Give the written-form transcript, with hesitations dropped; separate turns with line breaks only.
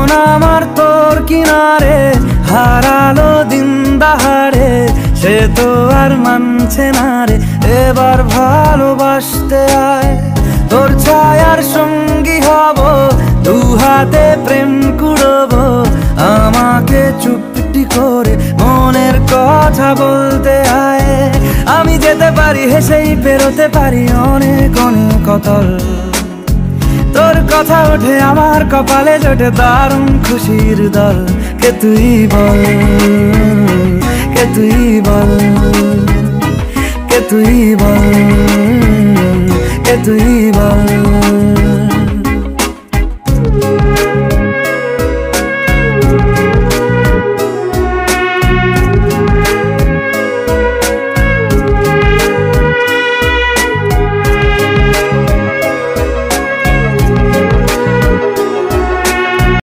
মন আমার তোর কিনারে হারালো দিন দাহাড়ে, সে তো আর মানছে না রে। এবার ভালোবাসতে আয়, তোর ছায়ার সঙ্গী হব, দু হাতে প্রেম কুড়বো। আমাকে চুপটি করে মনের কথা বলতে আয়। আমি যেতে পারি হেসেই পেরোতে পারি অনেক অনেক অতল। তোর কথা ওঠে আমার কপালে জোটে দারুণ খুশির দল। কে তুই বল, কে তুই বল, কে তুই বল, কে তুই বল।